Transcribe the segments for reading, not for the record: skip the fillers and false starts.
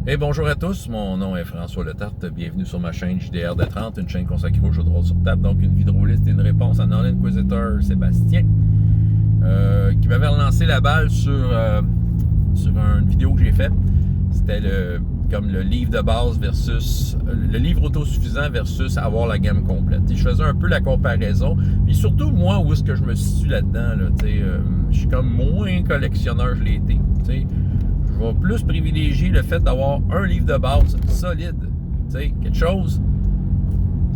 Et bonjour à tous, mon nom est François Letarte, bienvenue sur ma chaîne JDR de 30, une chaîne consacrée aux jeux de rôle sur table, donc une vie de rôliste et une réponse à un inquisiteur Sébastien, qui m'avait relancé la balle sur une vidéo que j'ai faite. C'était comme le livre de base versus le livre autosuffisant versus avoir la gamme complète. Et je faisais un peu la comparaison, puis surtout moi où est-ce que je me situe là-dedans, là, je suis comme moins collectionneur, je l'ai été, t'sais. Je vais plus privilégier le fait d'avoir un livre de base solide, quelque chose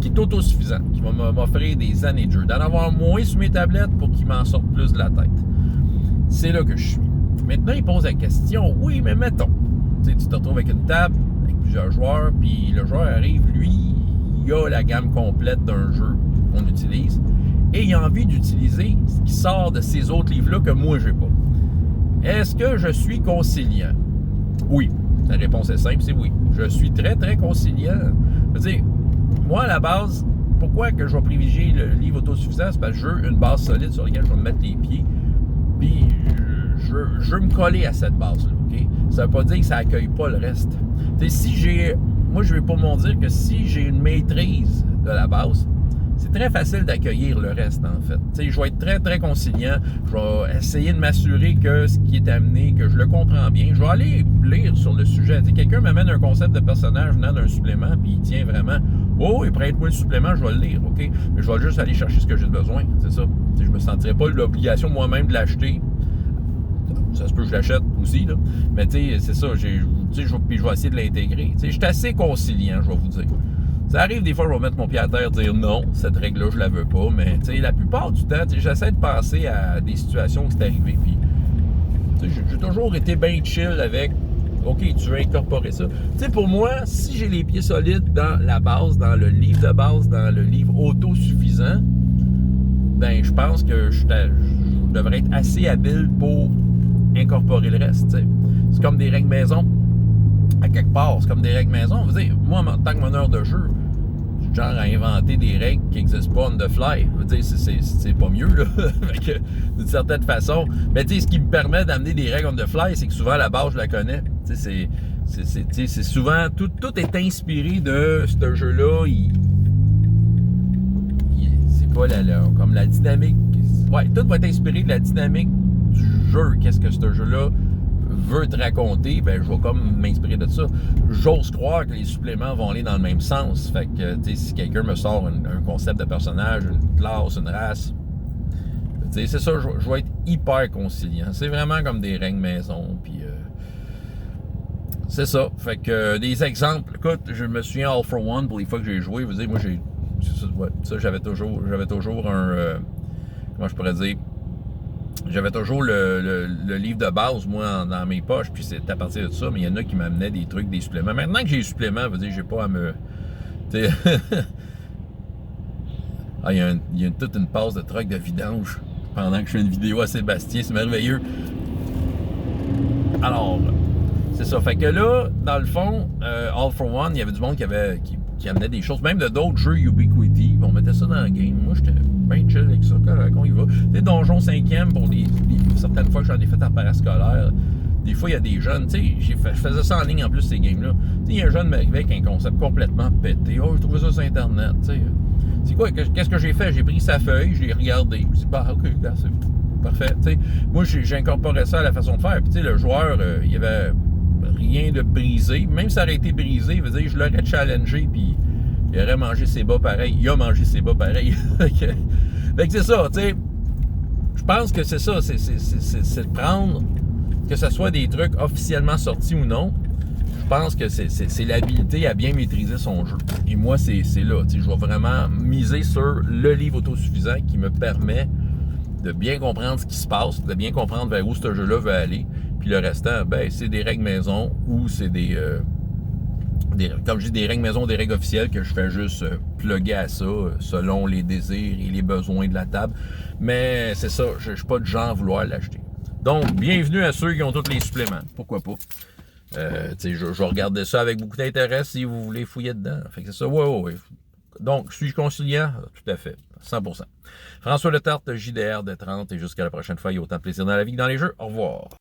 qui est autosuffisant, qui va m'offrir des années de jeu, d'en avoir moins sur mes tablettes pour qu'il m'en sorte plus de la tête. C'est là que je suis. Maintenant, il pose la question, oui, mais mettons, tu te retrouves avec une table, avec plusieurs joueurs, puis le joueur arrive, lui, il a la gamme complète d'un jeu qu'on utilise, et il a envie d'utiliser ce qui sort de ces autres livres-là que moi, j'ai pas. Est-ce que je suis conciliant? Oui. La réponse est simple, c'est oui. Je suis très, très conciliant. Je veux dire, moi, à la base, pourquoi que je vais privilégier le livre autosuffisant? C'est parce que je veux une base solide sur laquelle je vais me mettre les pieds. Puis, je veux me coller à cette base-là, OK? Ça ne veut pas dire que ça n'accueille pas le reste. T'sais, si j'ai... Moi, je vais pas m'en dire que si j'ai une maîtrise de la base, c'est très facile d'accueillir le reste, en fait. T'sais, je vais être très, très conciliant. Je vais essayer de m'assurer que ce qui est amené, que je le comprends bien. Je vais aller lire sur le sujet. T'sais, quelqu'un m'amène un concept de personnage venant d'un supplément, puis il tient vraiment... Oh, il prête-moi le supplément, je vais le lire, OK? Mais je vais juste aller chercher ce que j'ai besoin, c'est ça. T'sais, je me sentirais pas l'obligation moi-même de l'acheter. Ça se peut que je l'achète aussi, là. Mais c'est ça, je vais essayer de l'intégrer. Je suis assez conciliant, je vais vous dire. Ça arrive des fois, je vais mettre mon pied à terre et dire non, cette règle-là, je la veux pas. Mais la plupart du temps, j'essaie de penser à des situations où c'est arrivé. Puis, j'ai toujours été bien chill avec OK, tu veux incorporer ça. Pour moi, si j'ai les pieds solides dans la base, dans le livre de base, dans le livre autosuffisant, ben je pense que je devrais être assez habile pour incorporer le reste. T'sais. C'est comme des règles maison. À quelque part, c'est comme des règles maison. Vous savez, moi, en tant que meneur de jeu, je suis genre à inventer des règles qui n'existent pas on the fly. Je veux dire, c'est pas mieux, là, d'une certaine façon. Mais tu sais, ce qui me permet d'amener des règles on the fly, c'est que souvent, la base, je la connais. Tu sais, c'est souvent... Tout est inspiré de ce jeu-là. C'est quoi, comme la dynamique... Ouais, tout va être inspiré de la dynamique du jeu. Qu'est-ce que ce jeu-là veut te raconter, ben je vais comme m'inspirer de ça. J'ose croire que les suppléments vont aller dans le même sens. Fait que, tu sais, si quelqu'un me sort un concept de personnage, une classe, une race, tu sais, c'est ça, je vais être hyper conciliant. C'est vraiment comme des règles maison, puis c'est ça. Fait que, des exemples, écoute, je me souviens All for One, pour les fois que j'ai joué, vous dire, moi, j'avais toujours un, comment je pourrais dire, j'avais toujours le livre de base, moi, dans mes poches, puis c'est à partir de ça, mais il y en a qui m'amenaient des trucs, des suppléments. Maintenant que j'ai les suppléments, je veux dire, j'ai pas à me... Ah, il y a toute une passe de trucs de vidange pendant que je fais une vidéo à Sébastien, c'est merveilleux. Alors, c'est ça. Fait que là, dans le fond, All for One, il y avait du monde qui amenait des choses, même de d'autres jeux Ubiquity, on mettait ça dans le game. Moi, j'étais bien chill avec ça, quand il va. Tu sais, Donjon 5e, pour certaines fois que j'en ai fait en parascolaire, des fois, il y a des jeunes, tu sais, je faisais ça en ligne en plus, ces games-là. Tu sais, il y a un jeune m'arrivait avec un concept complètement pété. Oh, je trouvais ça sur Internet, tu sais. C'est quoi, qu'est-ce que j'ai fait? J'ai pris sa feuille, je l'ai regardé. Je me suis dit, bah, OK, c'est parfait. Tu sais, moi, j'ai incorporé ça à la façon de faire. Puis, tu sais, le joueur, il y avait rien de brisé. Même si ça aurait été brisé, je l'aurais challengé, puis il aurait mangé ses bas pareil. Il a mangé ses bas pareil. Fait que c'est ça, tu sais. Je pense que c'est ça, c'est de prendre, que ce soit des trucs officiellement sortis ou non, je pense que c'est l'habilité à bien maîtriser son jeu. Et moi, c'est là, tu sais, je vais vraiment miser sur le livre autosuffisant qui me permet de bien comprendre ce qui se passe, de bien comprendre vers où ce jeu-là veut aller. Puis le restant, ben, c'est des règles maison ou c'est comme je dis, des règles maison, des règles officielles que je fais juste plugger à ça selon les désirs et les besoins de la table. Mais c'est ça, je ne suis pas du genre à vouloir l'acheter. Donc, bienvenue à ceux qui ont tous les suppléments. Pourquoi pas? Je regardais ça avec beaucoup d'intérêt si vous voulez fouiller dedans. Fait que c'est ça, ouais. Donc, suis-je conciliant? Tout à fait, 100%. François Letarte, JDR de 30, et jusqu'à la prochaine fois, il y a autant de plaisir dans la vie que dans les jeux. Au revoir.